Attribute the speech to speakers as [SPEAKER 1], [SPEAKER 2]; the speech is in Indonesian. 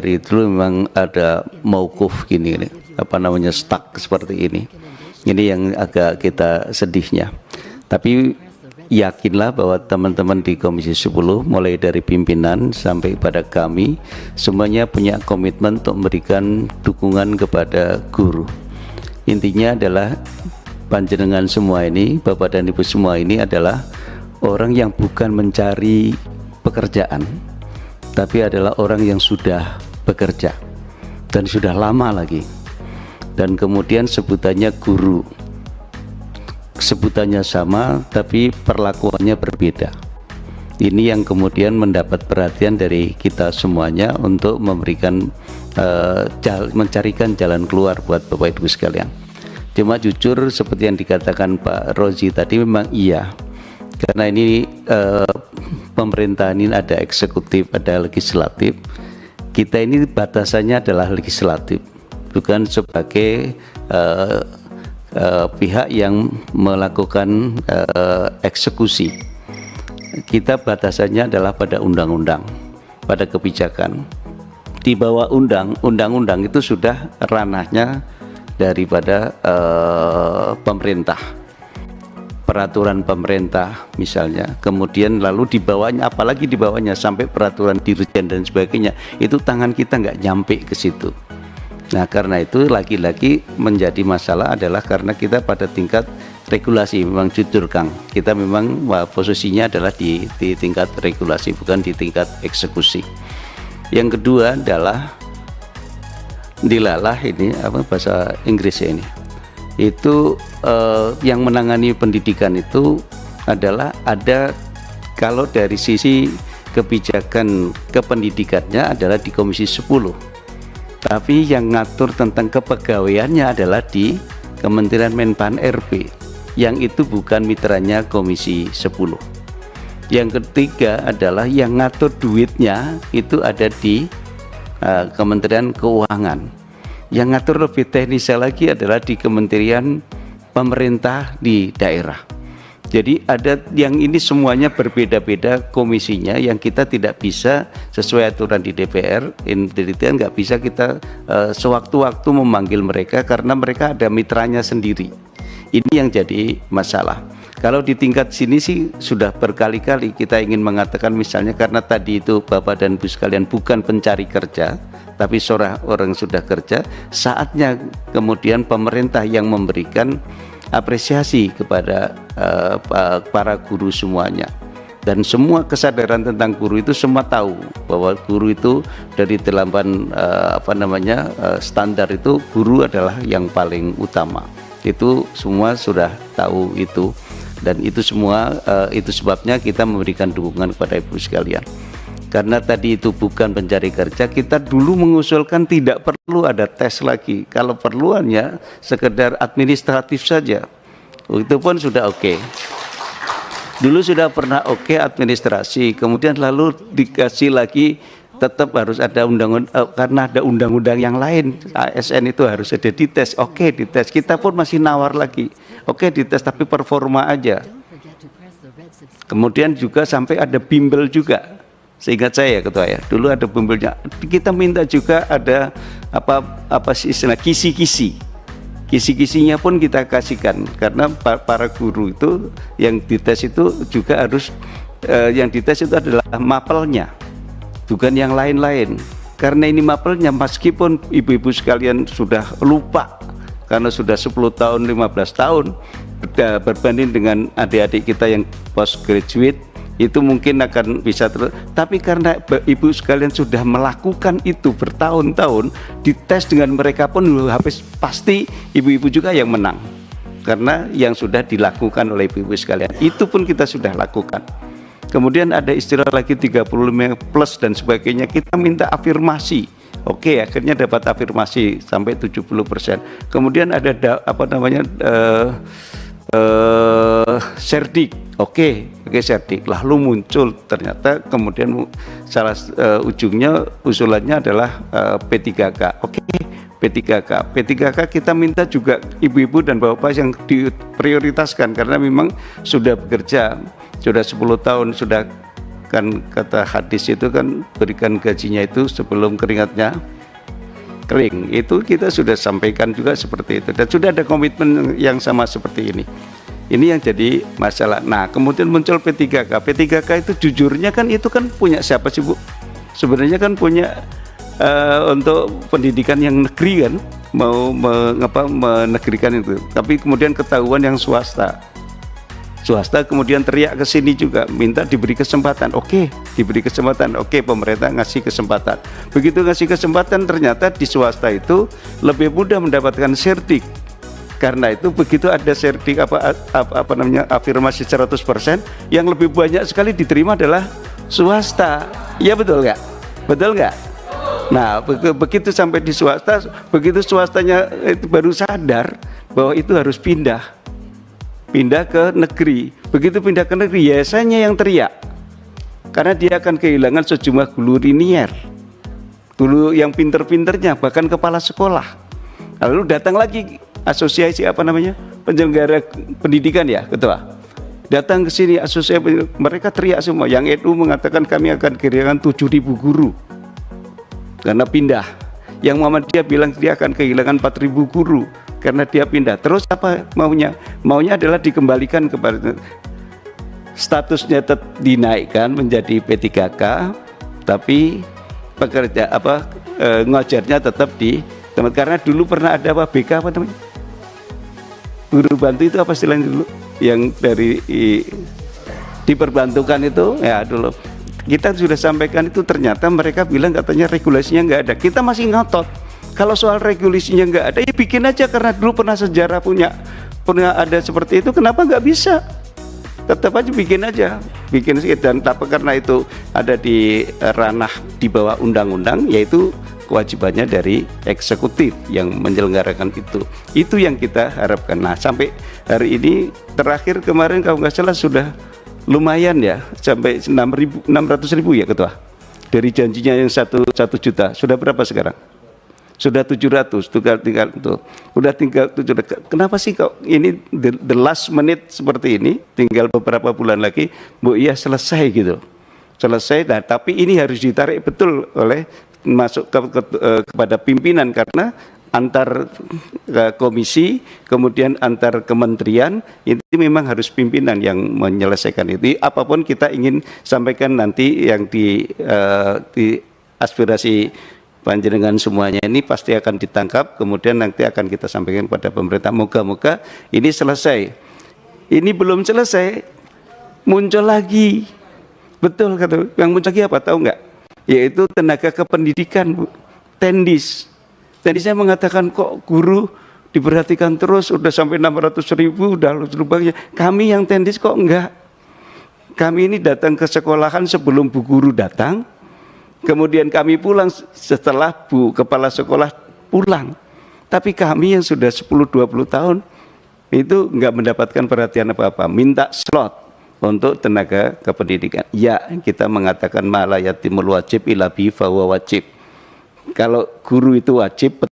[SPEAKER 1] dari dulu memang ada mauquf gini, apa namanya, stuck seperti ini. Ini yang agak kita sedihnya. Tapi yakinlah bahwa teman-teman di Komisi 10 mulai dari pimpinan sampai pada kami semuanya punya komitmen untuk memberikan dukungan kepada guru. Intinya adalah panjenengan semua ini, Bapak dan Ibu semua ini adalah orang yang bukan mencari pekerjaan, tapi adalah orang yang sudah bekerja dan sudah lama lagi. Dan kemudian sebutannya guru, sebutannya sama tapi perlakuannya berbeda. Ini yang kemudian mendapat perhatian dari kita semuanya untuk memberikan mencarikan jalan keluar buat Bapak Ibu sekalian. Cuma jujur seperti yang dikatakan Pak Rozi tadi, memang iya, karena ini pemerintahan ini ada eksekutif, ada legislatif. Kita ini batasannya adalah legislatif, bukan sebagai pihak yang melakukan eksekusi. Kita batasannya adalah pada undang-undang, pada kebijakan. Di bawah undang-undang itu sudah ranahnya daripada pemerintah, peraturan pemerintah misalnya, kemudian lalu di bawahnya, apalagi di bawahnya sampai peraturan dirjen dan sebagainya, itu tangan kita nggak nyampe ke situ. Nah, karena itu lagi-lagi menjadi masalah adalah karena kita pada tingkat regulasi. Memang jujur Kang, kita memang posisinya adalah di tingkat regulasi, bukan di tingkat eksekusi. Yang kedua adalah dilalah, ini apa bahasa Inggrisnya ini, itu yang menangani pendidikan itu adalah ada, kalau dari sisi kebijakan kependidikannya adalah di Komisi 10, tapi yang ngatur tentang kepegawaiannya adalah di Kementerian Menpan RB, yang itu bukan mitranya Komisi 10. Yang ketiga adalah yang ngatur duitnya itu ada di Kementerian Keuangan. Yang ngatur lebih teknisnya lagi adalah di Kementerian Pemerintah di daerah. Jadi ada yang ini semuanya berbeda-beda komisinya, yang kita tidak bisa sesuai aturan di DPR, intelijen nggak bisa kita sewaktu-waktu memanggil mereka karena mereka ada mitranya sendiri. Ini yang jadi masalah. Kalau di tingkat sini sih sudah berkali-kali kita ingin mengatakan, misalnya karena tadi itu Bapak dan Ibu sekalian bukan pencari kerja, tapi seorang orang sudah kerja, saatnya kemudian pemerintah yang memberikan apresiasi kepada para guru semuanya. Dan semua kesadaran tentang guru itu semua tahu bahwa guru itu dari 8 standar itu guru adalah yang paling utama. Itu semua sudah tahu itu, dan itu semua itu sebabnya kita memberikan dukungan kepada Ibu sekalian. Karena tadi itu bukan pencari kerja, kita dulu mengusulkan tidak perlu ada tes lagi. Kalau perluannya sekedar administratif saja, itu pun sudah oke. Dulu sudah pernah oke administrasi, kemudian lalu dikasih lagi tetap harus ada undang-undang, karena ada undang-undang yang lain, ASN itu harus ada dites. Oke, dites, kita pun masih nawar lagi, oke dites tapi performa aja. Kemudian juga sampai ada bimbel juga, seingat saya Ketua ya, dulu ada bimbelnya. Kita minta juga ada apa sih istilah kisi-kisinya pun kita kasihkan, karena para guru itu yang dites itu juga harus yang dites itu adalah mapelnya, bukan yang lain-lain. Karena ini mapelnya, meskipun ibu-ibu sekalian sudah lupa karena sudah 10 tahun 15 tahun berbanding dengan adik-adik kita yang postgraduate, itu mungkin akan bisa tapi karena ibu sekalian sudah melakukan itu bertahun-tahun, dites dengan mereka pun habis pasti ibu-ibu juga yang menang, karena yang sudah dilakukan oleh ibu-ibu sekalian itu pun kita sudah lakukan. Kemudian ada istilah lagi 35 plus dan sebagainya, kita minta afirmasi. Oke, akhirnya dapat afirmasi sampai 70%. Kemudian ada serdik. Oke, serdik. Lalu muncul ternyata kemudian salah ujungnya usulannya adalah P3K. Oke, P3K. P3K kita minta juga ibu-ibu dan bapak yang diprioritaskan karena memang sudah bekerja, sudah 10 tahun, sudah kan kata hadis itu kan berikan gajinya itu sebelum keringatnya kering. Itu kita sudah sampaikan juga seperti itu, dan sudah ada komitmen yang sama seperti ini. Ini yang jadi masalah. Nah, kemudian muncul P3K. P3K itu jujurnya kan itu kan punya siapa sih, Bu? Sebenarnya kan punya untuk pendidikan yang negeri kan, mau menegerikan itu. Tapi kemudian ketahuan yang swasta. Swasta kemudian teriak ke sini juga, minta diberi kesempatan. Oke, diberi kesempatan. Oke, pemerintah ngasih kesempatan. Begitu ngasih kesempatan, ternyata di swasta itu lebih mudah mendapatkan sertik. Karena itu begitu ada sertik apa namanya afirmasi 100%, yang lebih banyak sekali diterima adalah swasta. Iya betul nggak? Betul nggak? Nah, begitu sampai di swasta, begitu swastanya itu baru sadar bahwa itu harus pindah ke negeri. Begitu pindah ke negeri, yayasannya yang teriak, karena dia akan kehilangan sejumlah guru linier, guru yang pinter-pinternya, bahkan kepala sekolah. Lalu datang lagi asosiasi penyelenggara pendidikan ya, ketua, datang ke sini asosiasi, mereka teriak semua. Yang NU mengatakan kami akan kehilangan 7.000 guru karena pindah. Yang Muhammadiyah bilang dia akan kehilangan 4.000 guru karena dia pindah. Terus apa maunya? Maunya adalah dikembalikan kepada statusnya, dinaikkan menjadi P3K, tapi pekerja ngajarnya tetap di tempat. Karena dulu pernah ada BK guru bantu itu apa istilahnya dulu, yang dari diperbantukan itu ya dulu. Kita sudah sampaikan itu, ternyata mereka bilang katanya regulasinya nggak ada. Kita masih ngotot. Kalau soal regulasinya nggak ada, ya bikin aja, karena dulu pernah sejarah punya ada seperti itu. Kenapa nggak bisa? Tetap aja bikin dan tapi karena itu ada di ranah di bawah undang-undang, yaitu kewajibannya dari eksekutif yang menyelenggarakan itu. Itu yang kita harapkan. Nah, sampai hari ini terakhir kemarin kalau nggak salah sudah lumayan ya, sampai 600.000 ya ketua. Dari janjinya yang 1 juta, sudah berapa sekarang? Sudah 700, tinggal tuh. Udah tinggal 700. Kenapa sih kok ini the last minute seperti ini? Tinggal beberapa bulan lagi, Bu, iya selesai gitu. Selesai, nah, tapi ini harus ditarik betul oleh masuk kepada pimpinan, karena antar komisi, kemudian antar kementerian, itu memang harus pimpinan yang menyelesaikan itu. Apapun kita ingin sampaikan nanti yang di aspirasi panjenengan semuanya ini pasti akan ditangkap, kemudian nanti akan kita sampaikan kepada pemerintah. Moga-moga ini selesai. Ini belum selesai, muncul lagi. Betul kata, yang muncul lagi apa tahu nggak? Yaitu tenaga kependidikan, Bu. Tendis. Tadi saya mengatakan kok guru diperhatikan terus, udah sampai 600.000, udah lubangnya. Kami yang tendis kok enggak. Kami ini datang ke sekolahan sebelum Bu Guru datang, kemudian kami pulang setelah Bu Kepala Sekolah pulang. Tapi kami yang sudah 10-20 tahun itu enggak mendapatkan perhatian apa-apa. Minta slot untuk tenaga kependidikan. Ya, kita mengatakan ma la yatimul wajib illa bi fa huwa wajib. Kalau guru itu wajib,